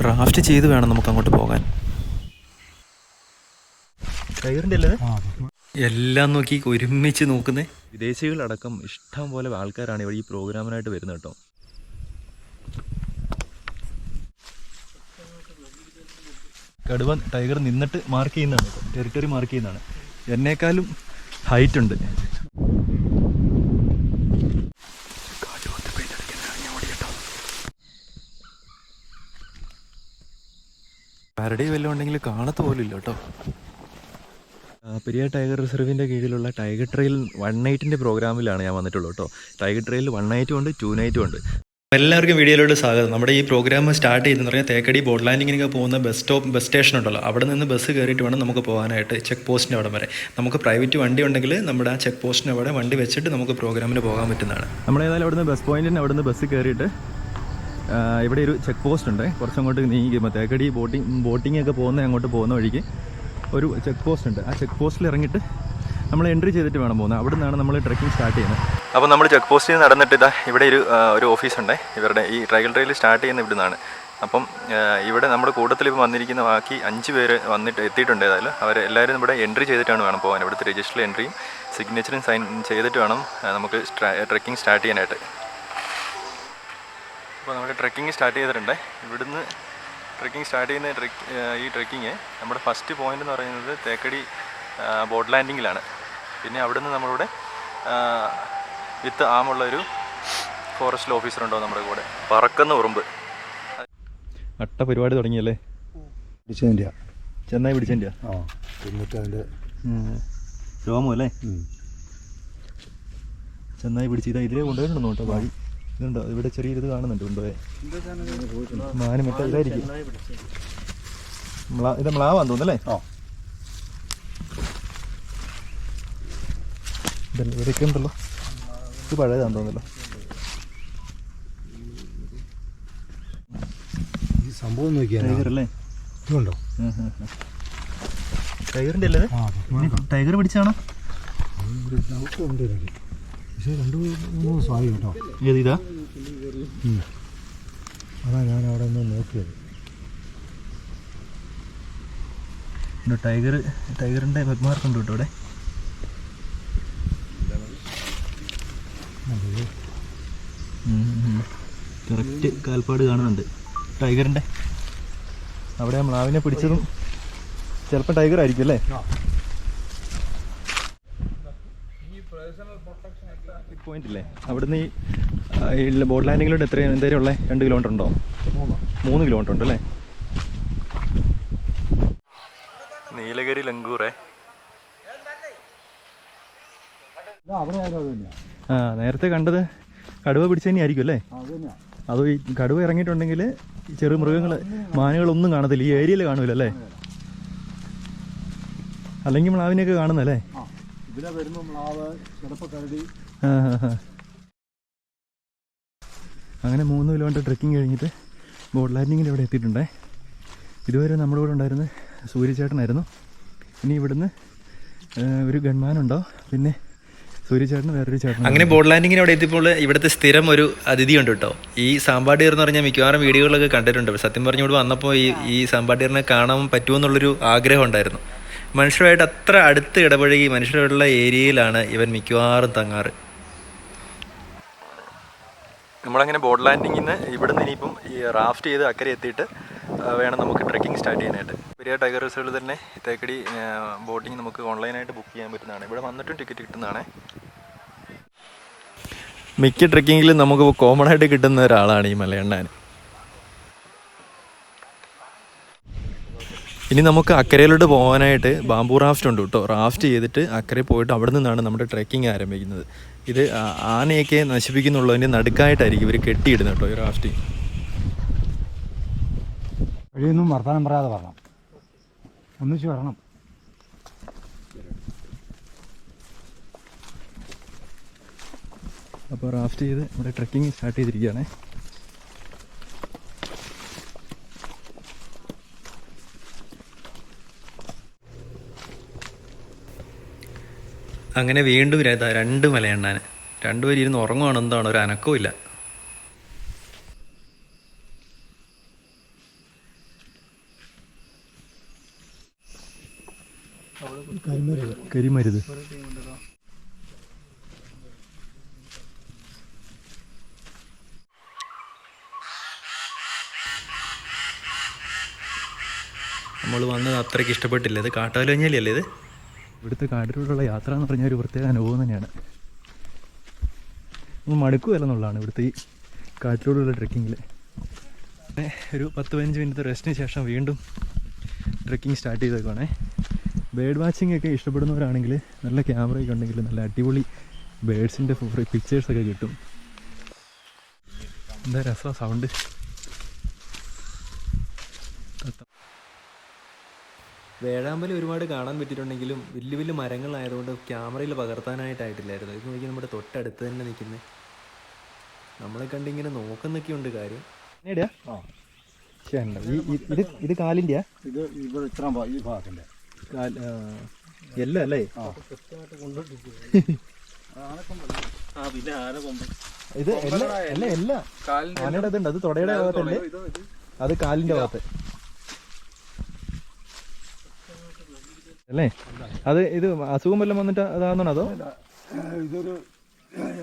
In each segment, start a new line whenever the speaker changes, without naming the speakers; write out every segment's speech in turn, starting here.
Raft ചെയ്ത് വേണം നമുക്ക് അങ്ങോട്ട് പോകാൻ. ടൈഗറിൻ്റെ അല്ലേ എല്ലാം നോക്കി ഒരുമിച്ച് നോക്കുന്നേ. വിദേശികളടക്കം ഇഷ്ടം പോലെ ആൾക്കാരാണ് ഇവിടെ ഈ പ്രോഗ്രാമിനായിട്ട് വരുന്നത് കേട്ടോ. കടുവ ടൈഗർ നിന്നിട്ട് മാർക്ക് ചെയ്യുന്നതാണ്, ടെറിട്ടറി മാർക്ക് ചെയ്യുന്നതാണ്. എന്നേക്കാളും ഹൈറ്റ് ഉണ്ട്. കരടി വല്ലതും ഉണ്ടെങ്കിൽ കാണത്ത് പോലും ഇല്ല കേട്ടോ. പെരിയാർ ടൈഗർ റിസർവിൻ്റെ കീഴിലുള്ള ടൈഗർ ട്രെയിൽ 1 നൈറ്റിൻ്റെ പ്രോഗ്രാമിലാണ് ഞാൻ വന്നിട്ടുള്ളത് കേട്ടോ. ടൈഗർ ട്രെയിൽ 1 നൈറ്റും ഉണ്ട്, 2 നൈറ്റും ഉണ്ട്. എല്ലാവർക്കും വീഡിയോയിലോട്ട് സ്വാഗതം. നമ്മുടെ ഈ പ്രോഗ്രാം സ്റ്റാർട്ട് ചെയ്തെന്ന് പറഞ്ഞാൽ തേക്കടി ബോട്ട് ലാൻഡിങ്ങിനൊക്കെ പോകുന്ന ബസ് സ്റ്റേഷൻ ഉണ്ടല്ലോ, അവിടെ നിന്ന് ബസ് കയറിയിട്ട് വേണം നമുക്ക് പോകാനായിട്ട് ചെക്ക് പോസ്റ്റിൻ്റെ അവിടെ വരെ. നമുക്ക് പ്രൈവറ്റ് വണ്ടി ഉണ്ടെങ്കിൽ നമ്മുടെ ആ ചെക്ക് പോസ്റ്റിന് അവിടെ വണ്ടി വെച്ചിട്ട് നമുക്ക് പ്രോഗ്രാമിന് പോകാൻ പറ്റുന്നതാണ്. നമ്മളേതായാലും അവിടുന്ന് ബസ് പോയിന്റിന് അവിടുന്ന് ബസ് കയറിയിട്ട് ഇവിടെ ഒരു ചെക്ക് പോസ്റ്റ് ഉണ്ട്. കുറച്ചങ്ങോട്ട് നീങ്ങുമ്പോൾ തേക്കടി ബോട്ടിംഗ് ഒക്കെ അങ്ങോട്ട് പോകുന്ന വഴിക്ക് ഒരു ചെക്ക് പോസ്റ്റ് ഉണ്ട്. ആ ചെക്ക് പോസ്റ്റിൽ ഇറങ്ങിയിട്ട് നമ്മൾ എൻട്രി ചെയ്തിട്ട് വേണം പോകുന്നത്. അവിടെ നിന്നാണ് നമ്മൾ ട്രെക്കിംഗ് സ്റ്റാർട്ട് ചെയ്യുന്നത്. അപ്പോൾ നമ്മൾ ചെക്ക് പോസ്റ്റിൽ നടന്നിട്ട് ഇവിടെ ഒരു ഓഫീസുണ്ട്. ഇവരുടെ ഈ ടൈഗർ ട്രെയിൽ സ്റ്റാർട്ട് ചെയ്യുന്ന ഇവിടെ നിന്നാണ്. അപ്പം ഇവിടെ നമ്മുടെ കൂട്ടത്തിൽ ഇപ്പോൾ വന്നിരിക്കുന്ന ബാക്കി 5 പേര് എത്തിയിട്ടുണ്ട്. ഏതായാലും അവരെല്ലാവരും ഇവിടെ എൻട്രി ചെയ്തിട്ടാണ് വേണം പോകാൻ. ഇവിടുത്തെ രജിസ്റ്ററിൽ എൻട്രിയും സിഗ്നേച്ചറും സൈൻ ചെയ്തിട്ട് വേണം നമുക്ക് ട്രെക്കിംഗ് സ്റ്റാർട്ട് ചെയ്യാനായിട്ട്. അപ്പോൾ നമ്മൾ ട്രെക്കിംഗ് സ്റ്റാർട്ട് ചെയ്തിട്ടുണ്ട്. ഇവിടുന്ന് ട്രെക്കിംഗ് സ്റ്റാർട്ട് ചെയ്യുന്ന ഈ ട്രെക്കിങ് നമ്മുടെ ഫസ്റ്റ് പോയിന്റ് എന്ന് പറയുന്നത് തേക്കടി ബോട്ട് ലാൻഡിങ്ങിലാണ്. പിന്നെ അവിടുന്ന് നമ്മളിവിടെ വിത്ത് ആമുള്ളൊരു ഫോറസ്റ്റ് ഓഫീസറുണ്ടോ നമ്മുടെ കൂടെ. പറക്കുന്ന ഉറുമ്പ് അട്ട പരിപാടി തുടങ്ങിയല്ലേ. ചെന്നായി പിടിച്ചതിൻ്റെ രോമോ അല്ലേ. ചെന്നായി പിടിച്ച് ഇതിലേ കൊണ്ടുപോയിട്ടുണ്ടോ കേട്ടോ. വഴി ഇതുണ്ടോ, ഇവിടെ ചെറിയൊരു ഇത് കാണുന്നുണ്ട്. കൊണ്ടുപോയി മാന് മറ്റേ ഇതായിരിക്കും. ഇത് മ്ലാവാന്ന് തോന്നുന്നല്ലേ. ഇവരൊക്കെ ഉണ്ടല്ലോ. ഇത് പഴയതാന്ന് തോന്നല്ലോ.
ഈ സംഭവം
ടൈഗറല്ലേ.
ഇതുണ്ടോ
ടൈഗറിൻ്റെ അല്ലേ. ടൈഗർ പിടിച്ചാണോ?
പക്ഷേ 2-3 സ്വായി കേട്ടോ.
ഏത് ഇതാ?
അതാ ഞാൻ അവിടെ നിന്ന് നോക്കിയത്.
ടൈഗറിൻ്റെ ബഗ്മാർക്കുണ്ട് കേട്ടോ ഇവിടെ. കറക്റ്റ് കാൽപ്പാട് കാണുന്നുണ്ട് ടൈഗറിൻ്റെ. അവിടെ മ്ലാവിനെ പിടിച്ചതും ചിലപ്പോൾ ടൈഗർ ആയിരിക്കും അല്ലേ. പോയിന്റ് ഇല്ലേ അവിടുന്ന് ഈ ബോട്ട് ലാൻഡിങ്ങിലോട്ട് എന്തേലും ഉള്ളത് 2 കിലോമീറ്റർ ഉണ്ടോ? 3 കിലോമീറ്റർ ഉണ്ട് അല്ലേ. നീലഗിരി ലങ്കൂറേ. നേരത്തെ കണ്ടത് കടുവ പിടിച്ചു തന്നെ ആയിരിക്കും അല്ലേ. അത് ഈ കടുവ ഇറങ്ങിയിട്ടുണ്ടെങ്കിൽ ചെറു മൃഗങ്ങൾ മാനുകളൊന്നും കാണത്തില്ല ഈ ഏരിയയിൽ കാണൂല അല്ലേ. അല്ലെങ്കിൽ മ്ലാവിനെയൊക്കെ കാണുന്നല്ലേ. അങ്ങനെ 3 കിലോമീറ്റർ ട്രെക്കിങ് കഴിഞ്ഞിട്ട് ബോട്ട് ലാൻഡിങ്ങിൽ ഇവിടെ എത്തിയിട്ടുണ്ടേ. ഇതുവരെ നമ്മുടെ കൂടെ ഉണ്ടായിരുന്നത് സൂര്യചേട്ടനായിരുന്നു. ഇനി ഇവിടുന്ന് ഒരു ഗൺമാനുണ്ടോ, പിന്നെ സൂര്യചേട്ടന് വേറൊരു ചേട്ടൻ. അങ്ങനെ ബോട്ട് ലാൻഡിങ്ങിന് അവിടെ എത്തിയപ്പോൾ ഇവിടുത്തെ സ്ഥിരം ഒരു അതിഥി ഉണ്ട് കേട്ടോ. ഈ സാമ്പാടിയർ എന്ന് പറഞ്ഞാൽ മിക്കവാറും വീഡിയോകളൊക്കെ കണ്ടിട്ടുണ്ട്. സത്യം പറഞ്ഞ് ഇവിടെ വന്നപ്പോൾ ഈ സാമ്പാടിയറിനെ കാണാൻ പറ്റുമെന്നുള്ളൊരു ആഗ്രഹം ഉണ്ടായിരുന്നു. മനുഷ്യരുമായിട്ട് അത്ര അടുത്ത് ഇടപഴകി മനുഷ്യരുള്ള ഏരിയയിലാണ് ഇവൻ മിക്കവാറും തങ്ങാറ്. നമ്മളങ്ങനെ ബോട്ട് ലാൻഡിങ്ങിൽ നിന്ന് ഇവിടുന്ന് ഇനിയിപ്പം ഈ റാഫ്റ്റ് ചെയ്ത് അക്കരെ എത്തിയിട്ട് വേണം നമുക്ക് ട്രെക്കിംഗ് സ്റ്റാർട്ട് ചെയ്യാനായിട്ട്. പെരിയാർ ടൈഗർ റിസർവിൽ തന്നെ തേക്കടി ബോട്ടിങ് നമുക്ക് ഓൺലൈനായിട്ട് ബുക്ക് ചെയ്യാൻ പറ്റുന്നതാണ്. ഇവിടെ വന്നിട്ടും ടിക്കറ്റ് കിട്ടുന്നതാണ്. മിക്ക ട്രെക്കിങ്ങിലും നമുക്ക് കോമൺ ആയിട്ട് കിട്ടുന്ന ഒരാളാണ് ഈ മലയണ്ണാൻ. ഇനി നമുക്ക് അക്കരയിലോട്ട് പോകാനായിട്ട് ബാംബു റാഫ്റ്റ് ഉണ്ട് കേട്ടോ. റാഫ്റ്റ് ചെയ്തിട്ട് അക്കരെ പോയിട്ട് അവിടെ നിന്നാണ് നമ്മുടെ ട്രെക്കിംഗ് ആരംഭിക്കുന്നത്. ഇത് ആനയൊക്കെ നശിപ്പിക്കുന്നുള്ളതിൻ്റെ നടുക്കായിട്ടായിരിക്കും ഇവർ കെട്ടിയിടുന്നത് കേട്ടോ ഈ റാഫ്റ്റ്.
വഴിയൊന്നും വർത്താനം പറയാതെ വരണം, ഒന്നിച്ച് വരണം.
അപ്പോൾ റാഫ്റ്റ് ചെയ്ത് നമ്മുടെ ട്രെക്കിംഗ് സ്റ്റാർട്ട് ചെയ്തിരിക്കുകയാണ്. അങ്ങനെ വീണ്ടും 2 മലയണ്ണാൻ. 2 പേര് ഇരുന്ന് ഉറങ്ങുവാണ്. എന്താണ് ഒരു അനക്കവും ഇല്ല. കരിമരുത്. നമ്മൾ വന്നത് അത്രയ്ക്ക് ഇഷ്ടപ്പെട്ടില്ല. ഇത് കാട്ടാലുഞ്ഞാലിയല്ലേ ഇത്? ഇവിടുത്തെ കാട്ടിലൂടെയുള്ള യാത്ര എന്ന് പറഞ്ഞാൽ ഒരു പ്രത്യേക അനുഭവം തന്നെയാണ്. മടുക്കുമല്ല എന്നുള്ളതാണ് ഇവിടുത്തെ ഈ കാട്ടിലൂടെയുള്ള ട്രെക്കിങ്ങിൽ. ഒരു 10-15 മിനിറ്റ് റെസ്റ്റിന് ശേഷം വീണ്ടും ട്രെക്കിംഗ് സ്റ്റാർട്ട് ചെയ്തേക്കുവാണേ. ബേർഡ് വാച്ചിങ് ഒക്കെ ഇഷ്ടപ്പെടുന്നവരാണെങ്കിൽ നല്ല ക്യാമറയൊക്കെ ഉണ്ടെങ്കിൽ നല്ല അടിപൊളി ബേഡ്സിൻ്റെ പിക്ചേഴ്സൊക്കെ കിട്ടും. എന്താ രസമാണ് സൗണ്ട്. വേഴാമ്പൽ ഒരുപാട് കാണാൻ പറ്റിയിട്ടുണ്ടെങ്കിലും വലിയ വലിയ മരങ്ങളായതുകൊണ്ട് ക്യാമറയിൽ പകർത്താനായിട്ടായിട്ടില്ലായിരുന്നു. ഇത് നോക്കി നമ്മുടെ തൊട്ടടുത്ത് തന്നെ നിൽക്കുന്നത്. നമ്മളെ കണ്ടിങ്ങനെ നോക്കുന്നൊക്കെ ഉണ്ട് കാര്യം. ഇത് കാലിൻ്റെ
ഇത് ഇവിടെ ഇത്ര ഈ ഭാഗത്തിൻ്റെ
എല്ലാം അല്ലേ? ഇത് എല്ലാം ആനയുടെ ഇതുണ്ട്. അത് തൊടയുടെ ഭാഗത്തല്ലേ? അത് കാലിൻ്റെ ഭാഗത്ത് അല്ലേ? അത് ഇത് അസുഖം വല്ലതും വന്നിട്ട് അതാണെന്നാണോ? അതോ
ഇതൊരു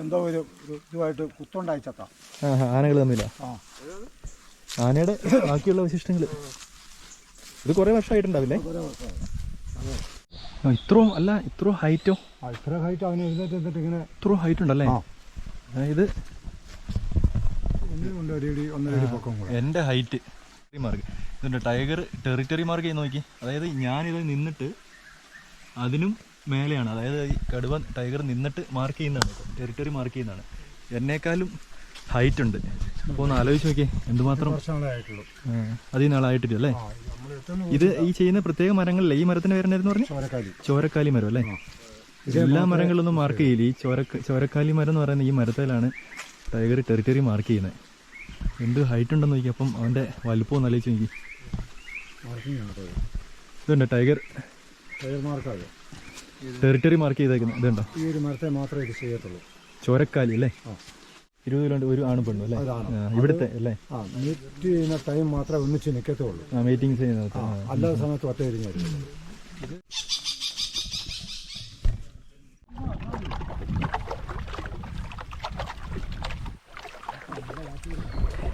എന്തോ ഒരു ഇതുമായിട്ട് കുത്തുണ്ടായിച്ചത്ത
ആനകൾ തമ്മില്ല. ആനയുടെ ബാക്കിയുള്ള വിശിഷ്ടങ്ങൾ ഇത് കുറേ വർഷമായിട്ടുണ്ടാവില്ലേ? ഇത്രയും അല്ല, ഇത്രയും ഹൈറ്റോ?
ഇത്ര ഹൈറ്റ് അവന് എഴുന്നേറ്റ് ഇങ്ങനെ
ഇത്രയും ഹൈറ്റ് ഉണ്ടല്ലേ? ഇത് എൻ്റെ ഹൈറ്റ് മാർക്ക് ഇതുണ്ട്. ടൈഗർ ടെറിറ്ററി മാർക്ക് ചെയ്ത് നോക്കി. അതായത് ഞാനിത് നിന്നിട്ട് അതിനും മേലെയാണ്. അതായത് ഈ കടുവ ടൈഗർ നിന്നിട്ട് മാർക്ക് ചെയ്യുന്നതാണ്, ടെറിറ്ററി മാർക്ക് ചെയ്യുന്നതാണ്. എന്നേക്കാളും ഹൈറ്റ് ഉണ്ട്. അപ്പോൾ ഒന്ന് ആലോചിച്ച് നോക്കിയേ എന്തുമാത്രം. അധികം നാളായിട്ടില്ല അല്ലേ? ഇത് ഈ ചെയ്യുന്ന പ്രത്യേക മരങ്ങളിലെ ഈ മരത്തിന് പേരെന്നായിരുന്നു പറഞ്ഞു? ചോരക്കാലി മരം അല്ലേ? എല്ലാ മരങ്ങളിലൊന്നും മാർക്ക് ചെയ്യില്ല. ഈ ചോരക്കാലി മരം എന്ന് പറയുന്ന ഈ മരത്തിലാണ് ടൈഗർ ടെറിറ്ററി മാർക്ക് ചെയ്യുന്നത്. എന്ത് ഹൈറ്റ് ഉണ്ടെന്ന് നോക്കി. അപ്പം അവൻ്റെ വലുപ്പം ഒന്ന് ആലോചിച്ച് നോക്കി. ഇതുണ്ട് ടൈഗർ
മാർക്കാണ്
ടെറിറ്ററി മാർക്ക് ചെയ്തേക്കുന്നത്. ഇതുണ്ടോ?
ഈ ഒരു മരത്തെ മാത്രമേ ഇത് ചെയ്യത്തുള്ളൂ.
ചോരക്കാലി അല്ലേ? 20 കിലോണ്ട് ഒരു ആണ് പെണ്ണു അല്ലേ? ഇവിടുത്തെ അല്ലേ?
മീറ്റ് ചെയ്യുന്ന ടൈം മാത്രമേ ഒന്നിച്ച് നിൽക്കത്തുള്ളൂ.
മീറ്റിംഗ് ചെയ്യുന്നത്
അല്ലാത്ത സമയത്ത് ഒറ്റ തിരിഞ്ഞായിരുന്നു.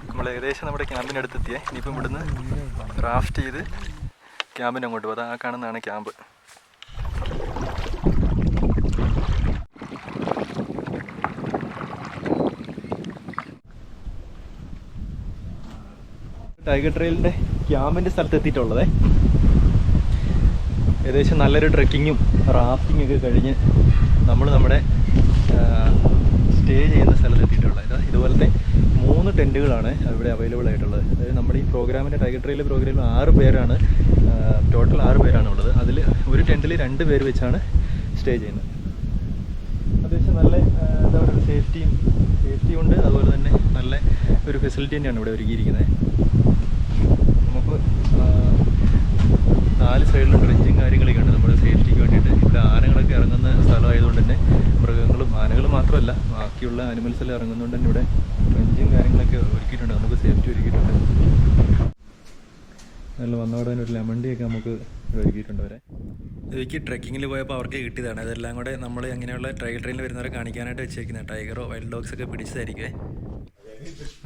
നമ്മൾ ഏകദേശം നമ്മുടെ ക്യാമ്പിനടുത്തെത്തിയേ. ഇനിയിപ്പം ഇവിടുന്ന് റാഫ്റ്റ് ചെയ്ത് ക്യാമ്പിന് അങ്ങോട്ട് പോകും. അത് ആ കാണുന്നതാണ് ക്യാമ്പ്. ടൈഗർ ട്രെയിലിൻ്റെ ക്യാമ്പിൻ്റെ സ്ഥലത്ത് എത്തിയിട്ടുള്ളതേ. ഏകദേശം നല്ലൊരു ട്രെക്കിങ്ങും റാഫ്റ്റിംഗ് ഒക്കെ കഴിഞ്ഞ് നമ്മൾ നമ്മുടെ സ്റ്റേ ചെയ്യുന്ന സ്ഥലത്ത് എത്തിയിട്ടുള്ളത്. ഇതുപോലത്തെ 3 ടെൻറ്റുകളാണ് ഇവിടെ അവൈലബിൾ ആയിട്ടുള്ളത്. അതായത് നമ്മുടെ ഈ പ്രോഗ്രാമിൻ്റെ ടൈഗർ ട്രെയിൽ പ്രോഗ്രാമിൽ 6 പേരാണ്, ടോട്ടൽ 6 പേരാണ് ഉള്ളത്. അതിൽ ഒരു ടെൻറ്റിൽ 2 പേര് വെച്ചാണ് സ്റ്റേ ചെയ്യുന്നത്. അത്യാവശ്യം നല്ല എന്താ പറയുക സേഫ്റ്റി ഉണ്ട്. അതുപോലെ തന്നെ നല്ല ഒരു ഫെസിലിറ്റി തന്നെയാണ് ഇവിടെ ഒരുക്കിയിരിക്കുന്നത്. നമുക്ക് 4 സൈഡിലും ഡ്രഞ്ചും കാര്യങ്ങളൊക്കെ ഉണ്ട് നമ്മുടെ സേഫ്റ്റിക്ക് വേണ്ടിയിട്ട്. ഇവിടെ ആനകളൊക്കെ ഇറങ്ങുന്ന സ്ഥലമായതുകൊണ്ട് തന്നെ മൃഗങ്ങളും ആനകളും മാത്രമല്ല ബാക്കിയുള്ള ആനിമൽസ് എല്ലാം ഇറങ്ങുന്നതുകൊണ്ട് തന്നെ ഇവിടെ ഡ്രഞ്ചും കാര്യങ്ങളൊക്കെ ഒരുക്കിയിട്ടുണ്ട്. നമുക്ക് സേഫ്റ്റി ഒരുക്കിയിട്ടുണ്ട്. നല്ല വന്നവിടെ ഒരു ലെമൺ ടീ ഒക്കെ നമുക്ക് ഒരുക്കിയിട്ടുണ്ട് വരെ. ഇതൊക്കെ ട്രെക്കിങ്ങിൽ പോയപ്പോൾ അവർക്ക് കിട്ടിയതാണ്. അതെല്ലാം കൂടെ നമ്മൾ അങ്ങനെയുള്ള ടൈഗർ ട്രെയിനിൽ വരുന്നവരെ കാണിക്കാനായിട്ട് വെച്ചേക്കുന്നത്. ടൈഗറോ വൈൽഡ് ഡോഗ്സ് ഒക്കെ പിടിച്ചതായിരിക്കുമേ.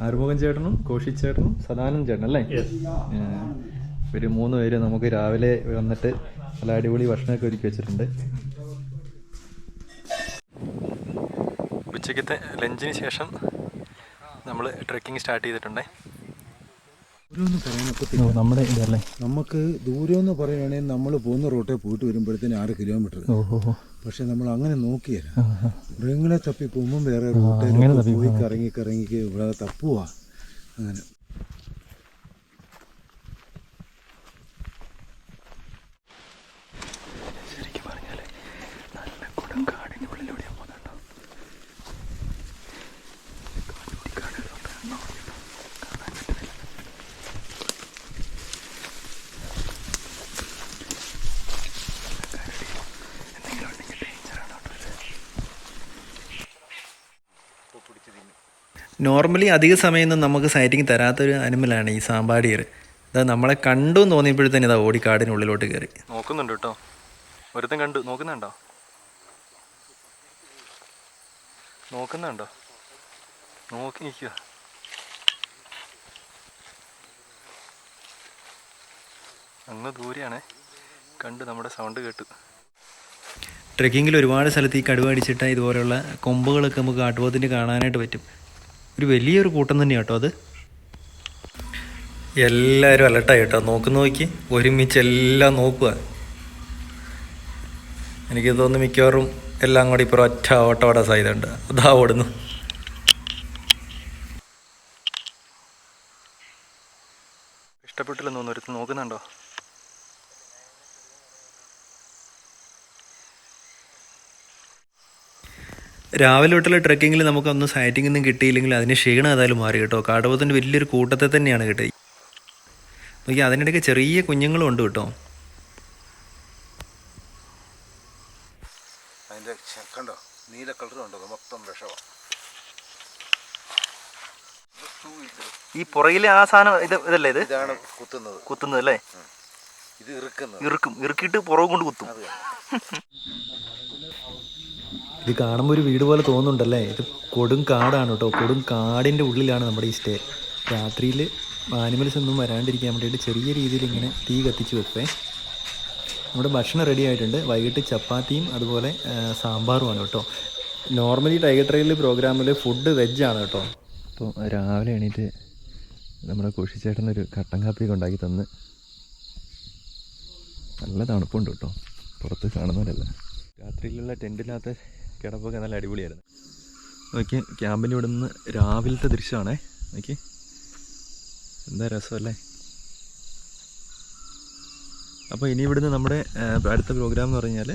ആറുമുഖൻ ചേട്ടനും കോശി ചേട്ടനും സദാനന്ദ ചേട്ടൻ അല്ലേ? ഒരു 3 പേര് നമുക്ക് രാവിലെ വന്നിട്ട് നല്ല അടിപൊളി ഭക്ഷണമൊക്കെ ഒരുക്കി വെച്ചിട്ടുണ്ട്. ഉച്ചയ്ക്കത്തെ ലഞ്ചിന് ശേഷം നമ്മൾ ട്രെക്കിംഗ് സ്റ്റാർട്ട് ചെയ്തിട്ടുണ്ടേ. നമ്മുടെ ഇതല്ലേ
നമുക്ക് ദൂരം എന്ന് പറയുകയാണെങ്കിൽ നമ്മൾ പോകുന്ന റൂട്ടിൽ പോയിട്ട് വരുമ്പോഴത്തേന് 6 കിലോമീറ്റർ. പക്ഷെ നമ്മൾ അങ്ങനെ നോക്കിയല്ല, മൃഗങ്ങളെ തപ്പി പോകുമ്പോൾ വേറെ റൂട്ടിൽ പോയി കറങ്ങി ഇവിടെ തപ്പുവാ. അങ്ങനെ
ശരിക്കും പറഞ്ഞാൽ നല്ല കൊടുങ്കാടിൻ്റെ ഉള്ളിലൂടെ പോകുന്നുണ്ടോ? നോർമലി അധിക സമയമൊന്നും നമുക്ക് സൈറ്റിങ് തരാത്തൊരു അനിമലാണ് ഈ സാമ്പാടിയർ. അത് നമ്മളെ കണ്ടു തോന്നിയപ്പോഴത്തേന് ഇതാ ഓടി കാടിനുള്ളിലോട്ട് കയറി നോക്കുന്നുണ്ട് കേട്ടോ. ഒരുത്തൻ കണ്ടു. നോക്കുന്നുണ്ടോ? നോക്കി നിൽക്കുക. അങ്ങ് ദൂരെയാണേ. കണ്ട് നമ്മുടെ സൗണ്ട് കേട്ടു. ട്രെക്കിങ്ങിൽ ഒരുപാട് സ്ഥലത്ത് ഈ കടുവ അടിച്ചിട്ട് ഇതുപോലെയുള്ള കൊമ്പുകളൊക്കെ നമുക്ക് കാട്ടുപോത്തിന് കാണാനായിട്ട് പറ്റും. ഒരു വലിയൊരു കൂട്ടം തന്നെയാണ് കേട്ടോ അത്. എല്ലാവരും അലർട്ടായി കേട്ടോ. നോക്കി ഒരുമിച്ച് എല്ലാം നോക്കുക. എനിക്ക് തോന്നുന്നു മിക്കവാറും എല്ലാം കൂടി ഇപ്പോൾ ഒറ്റ ഓട്ടോടെ സാധ്യതയുണ്ട്. അതാ ഓടുന്നു. ഇഷ്ടപ്പെട്ടില്ലെന്ന് തോന്നുന്നു. ഒരുത്ത് നോക്കുന്നുണ്ടോ? രാവിലെ തൊട്ടുള്ള ട്രെക്കിങ്ങിൽ നമുക്കൊന്നും സൈറ്റിംഗ് ഒന്നും കിട്ടിയില്ലെങ്കിൽ അതിന് ക്ഷീണം ഏതായാലും മാറി കേട്ടോ. കാട്ടുപോത്തിൻ്റെ വലിയൊരു കൂട്ടത്തെ തന്നെയാണ് കിട്ടി. നോക്കി, അതിനിടയ്ക്ക് ചെറിയ കുഞ്ഞുങ്ങളും ഉണ്ട് കേട്ടോ.
അതിൻ്റെ കണ്ടോ, നീല കളറുണ്ടോ, മൊത്തം വിഷമാണ്.
ഈ പുറകിലെ ആ സാധനം ഇതല്ലേ?
ഇതാണ് കുത്തുന്നത്
അല്ലേ?
ഇത്
ഇറുക്കിയിട്ട് പുറകെ കൊണ്ട് കുത്തും. ഇത് കാണുമ്പോൾ ഒരു വീട് പോലെ തോന്നുന്നുണ്ടല്ലേ? ഇത് കൊടും കാടാണ് കേട്ടോ. കൊടും കാടിൻ്റെ ഉള്ളിലാണ് നമ്മുടെ ഈ സ്റ്റേ. രാത്രിയിൽ ആനിമൽസ് ഒന്നും വരാണ്ടിരിക്കാൻ വേണ്ടിയിട്ട് ചെറിയ രീതിയിൽ ഇങ്ങനെ തീ കത്തിച്ച് വെപ്പേ. നമ്മുടെ ഭക്ഷണം റെഡി ആയിട്ടുണ്ട്. വൈകിട്ട് ചപ്പാത്തിയും അതുപോലെ സാമ്പാറുമാണ് കേട്ടോ. നോർമലി ടൈഗർ ട്രെയിലിൽ പ്രോഗ്രാമിൽ ഫുഡ് വെജാണ് കേട്ടോ. അപ്പോൾ രാവിലെ എണീറ്റ് നമ്മുടെ കുഷിച്ചേട്ടനൊരു കട്ടൻ കാപ്പിയൊക്കെ ഉണ്ടാക്കി തന്ന്. നല്ല തണുപ്പുണ്ട് കേട്ടോ. പുറത്ത് കാണുന്നവരല്ല. രാത്രിയിലുള്ള ടെൻറ്റിനകത്ത് കിടപ്പൊക്കെ നല്ല അടിപൊളിയായിരുന്നു. നോക്കി, ക്യാമ്പിൻ്റെ ഇവിടെ നിന്ന് രാവിലത്തെ ദൃശ്യമാണേ. നോക്കി, എന്താ രസമല്ലേ? അപ്പോൾ ഇനി ഇവിടുന്ന് നമ്മുടെ അടുത്ത പ്രോഗ്രാം എന്ന് പറഞ്ഞാൽ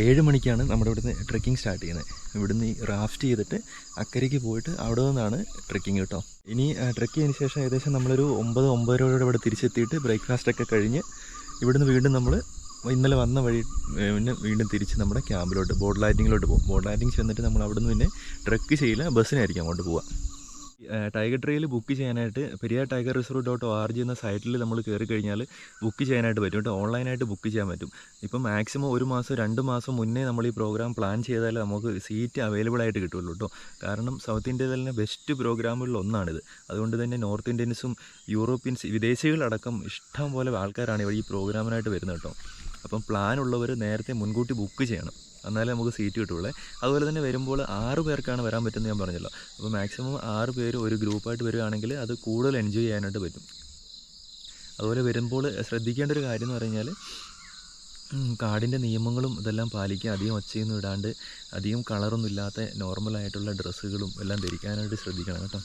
7 മണിക്കാണ് നമ്മുടെ ഇവിടുന്ന് ട്രെക്കിംഗ് സ്റ്റാർട്ട് ചെയ്യുന്നത്. ഇവിടുന്ന് ഈ റാഫ്റ്റ് ചെയ്തിട്ട് അക്കരയ്ക്ക് പോയിട്ട് അവിടെ നിന്നാണ് ട്രെക്കിംഗ് കേട്ടോ. ഇനി ട്രെക്ക് ചെയ്തതിന് ശേഷം ഏകദേശം നമ്മളൊരു 9-9:30 ഇവിടെ തിരിച്ചെത്തിയിട്ട് ബ്രേക്ക്ഫാസ്റ്റൊക്കെ കഴിഞ്ഞ് ഇവിടുന്ന് വീണ്ടും നമ്മൾ ഇന്നലെ വന്ന വഴി പിന്നെ വീണ്ടും തിരിച്ച് നമ്മുടെ ക്യാമ്പിലോട്ട് ബോട്ട് ലാൻഡിങ്ങിലോട്ട് പോകും. ബോട്ട് ലാൻഡിങ് ചെന്നിട്ട് നമ്മൾ അവിടെ നിന്ന് പിന്നെ ട്രെക്ക് ചെയ്യില്ല, ബസ്സിനായിരിക്കും അങ്ങോട്ട് പോവുക. ടൈഗർ ട്രെയിൽ ബുക്ക് ചെയ്യാനായിട്ട് പെരിയാർ ടൈഗർ റിസർവ്.org എന്ന സൈറ്റിൽ നമ്മൾ കയറി കഴിഞ്ഞാൽ ബുക്ക് ചെയ്യാനായിട്ട് പറ്റും കേട്ടോ. ഓൺലൈനായിട്ട് ബുക്ക് ചെയ്യാൻ പറ്റും. ഇപ്പം മാക്സിമം 1 മാസം 2 മാസം മുന്നേ നമ്മൾ ഈ പ്രോഗ്രാം പ്ലാൻ ചെയ്താൽ നമുക്ക് സീറ്റ് അവൈലബിൾ ആയിട്ട് കിട്ടുമല്ലോ കേട്ടോ. കാരണം സൗത്ത് ഇന്ത്യയിൽ തന്നെ ബെസ്റ്റ് പ്രോഗ്രാമുകളിൽ ഒന്നാണിത്. അതുകൊണ്ട് തന്നെ നോർത്ത് ഇന്ത്യൻസും യൂറോപ്യൻസ് വിദേശികളടക്കം ഇഷ്ടം പോലെ ആൾക്കാരാണ് ഈ പ്രോഗ്രാമിനായിട്ട് വരുന്നത് കേട്ടോ. അപ്പം പ്ലാൻ ഉള്ളവർ നേരത്തെ മുൻകൂട്ടി ബുക്ക് ചെയ്യണം, എന്നാലേ നമുക്ക് സീറ്റ് കിട്ടുള്ളൂ. അതുപോലെ തന്നെ വരുമ്പോൾ 6 പേർക്കാണ് വരാൻ പറ്റുന്നത് ഞാൻ പറഞ്ഞല്ലോ. അപ്പോൾ മാക്സിമം 6 പേര് ഒരു ഗ്രൂപ്പായിട്ട് വരികയാണെങ്കിൽ അത് കൂടുതൽ എൻജോയ് ചെയ്യാനായിട്ട് പറ്റും. അതുപോലെ വരുമ്പോൾ ശ്രദ്ധിക്കേണ്ട ഒരു കാര്യം എന്ന് പറഞ്ഞാൽ കാടിൻ്റെ നിയമങ്ങളും ഇതെല്ലാം പാലിക്കുക. അധികം ഒച്ചയൊന്നും ഇടാണ്ട് അധികം കളറൊന്നും ഇല്ലാത്ത നോർമലായിട്ടുള്ള ഡ്രസ്സുകളും എല്ലാം ധരിക്കാനായിട്ട് ശ്രദ്ധിക്കണം കേട്ടോ.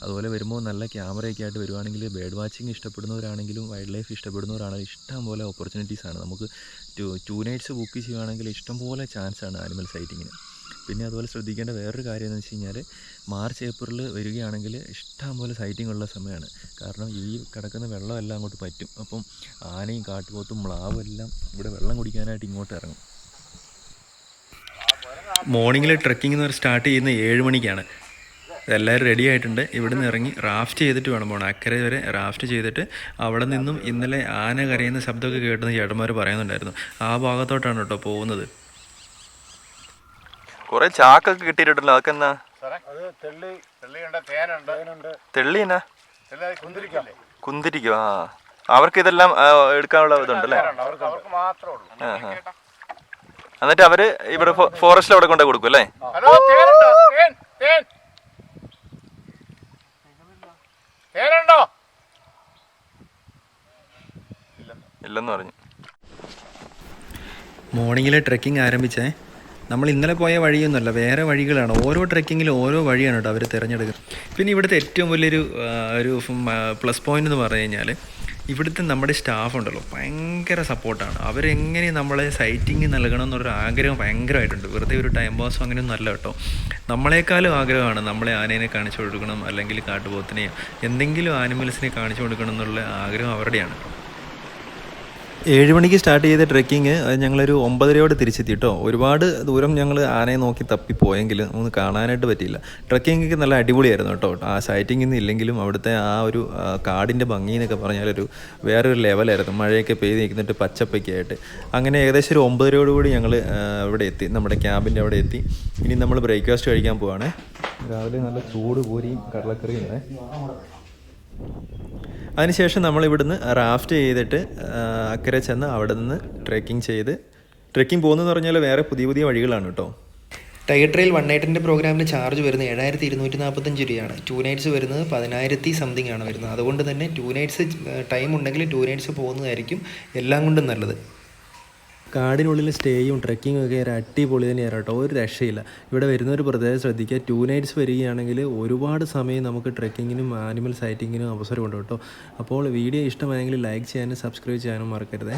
അതുപോലെ വരുമ്പോൾ നല്ല ക്യാമറയൊക്കെ ആയിട്ട് വരുവാണെങ്കിൽ ബേർഡ് വാച്ചിങ് ഇഷ്ടപ്പെടുന്നവരാണെങ്കിലും വൈൽഡ് ലൈഫ് ഇഷ്ടപ്പെടുന്നവരാണെങ്കിലും ഇഷ്ടം പോലെ ഓപ്പർച്യൂണിറ്റീസാണ്. നമുക്ക് 2 നൈറ്റ്സ് ബുക്ക് ചെയ്യുകയാണെങ്കിൽ ഇഷ്ടം പോലെ ചാൻസാണ് ആനിമൽ സൈറ്റിങ്ങിന്. പിന്നെ അതുപോലെ ശ്രദ്ധിക്കേണ്ട വേറൊരു കാര്യം എന്ന് വെച്ച് കഴിഞ്ഞാൽ മാർച്ച് ഏപ്രിൽ വരികയാണെങ്കിൽ ഇഷ്ടം പോലെ സൈറ്റിംഗ് ഉള്ള സമയമാണ്. കാരണം ഈ കിടക്കുന്ന വെള്ളമെല്ലാം അങ്ങോട്ട് പറ്റും. അപ്പം ആനയും കാട്ടുപോത്തും മ്ലാവും എല്ലാം ഇവിടെ വെള്ളം കുടിക്കാനായിട്ട് ഇങ്ങോട്ട് ഇറങ്ങും. മോർണിംഗിൽ ട്രെക്കിംഗ് സ്റ്റാർട്ട് ചെയ്യുന്ന 7 മണിക്കാണ്. എല്ലാവരും റെഡി ആയിട്ടുണ്ട്. ഇവിടെ നിന്ന് ഇറങ്ങി റാഫ്റ്റ് ചെയ്തിട്ട് വേണം പോകണം. അക്കരെ വരെ റാഫ്റ്റ് ചെയ്തിട്ട് അവിടെ നിന്നും ഇന്നലെ ആന കരയുന്ന ശബ്ദമൊക്കെ കേട്ടെന്ന് ചേട്ടന്മാർ പറയുന്നുണ്ടായിരുന്നു. ആ ഭാഗത്തോട്ടാണ് കേട്ടോ പോകുന്നത്. കുറേ ചാക്കൊക്കെ കിട്ടിയിട്ടുണ്ടല്ലോ. അതൊക്കെ എന്നാ? തെള്ളിനാ? കുന്തിരിക്കോ? ആ, അവർക്ക് ഇതെല്ലാം എടുക്കാനുള്ള ഇതുണ്ടല്ലേ? എന്നിട്ട് അവര് ഇവിടെ ഫോറസ്റ്റിൽ അവിടെ കൊണ്ടു കൊടുക്കും അല്ലേ? ഇല്ലെന്ന് പറഞ്ഞു. മോർണിംഗിലെ ട്രെക്കിംഗ് ആരംഭിച്ചേ. നമ്മൾ ഇന്നലെ പോയ വഴിയൊന്നുമല്ല, വേറെ വഴികളാണ്. ഓരോ ട്രെക്കിങ്ങിലും ഓരോ വഴിയാണ് കേട്ടോ അവർ തിരഞ്ഞെടുക്കുന്നത്. പിന്നെ ഇവിടുത്തെ ഏറ്റവും വലിയൊരു പ്ലസ് പോയിന്റ് എന്ന് പറഞ്ഞു കഴിഞ്ഞാൽ ഇവിടുത്തെ നമ്മുടെ സ്റ്റാഫ് ഉണ്ടല്ലോ, ഭയങ്കര സപ്പോർട്ടാണ്. അവരെങ്ങനെ നമ്മളെ സൈറ്റിങ് നൽകണം എന്നൊരു ആഗ്രഹം ഭയങ്കരമായിട്ടുണ്ട്. വെറുതെ ഒരു ടൈം പാസും അങ്ങനെയൊന്നും അല്ല കേട്ടോ. നമ്മളെക്കാളും ആഗ്രഹമാണ് നമ്മളെ ആനേനെ കാണിച്ചു കൊടുക്കണം, അല്ലെങ്കിൽ കാട്ടുപോത്തിനെയോ എന്തെങ്കിലും ആനിമൽസിനെ കാണിച്ചു കൊടുക്കണം എന്നുള്ള ആഗ്രഹം അവരുടെയാണ്. 7 മണിക്ക് സ്റ്റാർട്ട് ചെയ്ത ട്രെക്കിങ് ഞങ്ങളൊരു 9:30 തിരിച്ചെത്തി കേട്ടോ. ഒരുപാട് ദൂരം ഞങ്ങൾ ആനയെ നോക്കി തപ്പിപ്പോയെങ്കിലും ഒന്ന് കാണാനായിട്ട് പറ്റിയില്ല. ട്രെക്കിങ്ങൊക്കെ നല്ല അടിപൊളിയായിരുന്നു കേട്ടോ. ആ സൈറ്റിങ്ങിൽ നിന്ന് ഇല്ലെങ്കിലും അവിടുത്തെ ആ ഒരു കാടിൻ്റെ ഭംഗി എന്നൊക്കെ പറഞ്ഞാലൊരു വേറൊരു ലെവലായിരുന്നു. മഴയൊക്കെ പെയ്ത് നിൽക്കുന്നിട്ട് പച്ചപ്പൊക്കെ ആയിട്ട്. അങ്ങനെ ഏകദേശം ഒരു 9:30 കൂടി ഞങ്ങൾ ഇവിടെ എത്തി, നമ്മുടെ ക്യാമ്പിൻ്റെ അവിടെ എത്തി. ഇനി നമ്മൾ ബ്രേക്ക്ഫാസ്റ്റ് കഴിക്കാൻ പോവാണ്. രാവിലെ നല്ല ചൂട് പൂരിയും കടലക്കറിയും ഉണ്ട്. അതിനുശേഷം നമ്മളിവിടുന്ന് റാഫ്റ്റ് ചെയ്തിട്ട് അക്കരെ ചെന്ന് അവിടെ നിന്ന് ട്രെക്കിംഗ് പോകുന്നതെന്ന് പറഞ്ഞാൽ വേറെ പുതിയ പുതിയ വഴികളാണ് കേട്ടോ.
ടൈഗർ ട്രെയിൽ 1 നൈറ്റിൻ്റെ പ്രോഗ്രാമിന് ചാർജ് വരുന്നത് 7,245 രൂപയാണ്. 2 നൈറ്റ്സ് വരുന്നത് 10,000 സംതിങ് ആണ് വരുന്നത്. അതുകൊണ്ട് തന്നെ 2 നൈറ്റ്സ് ടൈം ഉണ്ടെങ്കിൽ 2 നൈറ്റ്സ് പോകുന്നതായിരിക്കും എല്ലാം കൊണ്ടും നല്ലത്.
കാടിനുള്ളിൽ സ്റ്റേയും ട്രെക്കിങ്ങും ഒക്കെ ഒരു അടിപൊളി തന്നെയാണ് കേട്ടോ. ഒരു രക്ഷയില്ല. ഇവിടെ വരുന്നവർ പ്രത്യേകം ശ്രദ്ധിക്കുക. 2 നൈറ്റ്സ് വരികയാണെങ്കിൽ ഒരുപാട് സമയം നമുക്ക് ട്രെക്കിങ്ങിനും ആനിമൽ സൈറ്റിങ്ങിനും അവസരമുണ്ട് കേട്ടോ. അപ്പോൾ വീഡിയോ ഇഷ്ടമായെങ്കിൽ ലൈക്ക് ചെയ്യാനും സബ്സ്ക്രൈബ് ചെയ്യാനും മറക്കരുത്.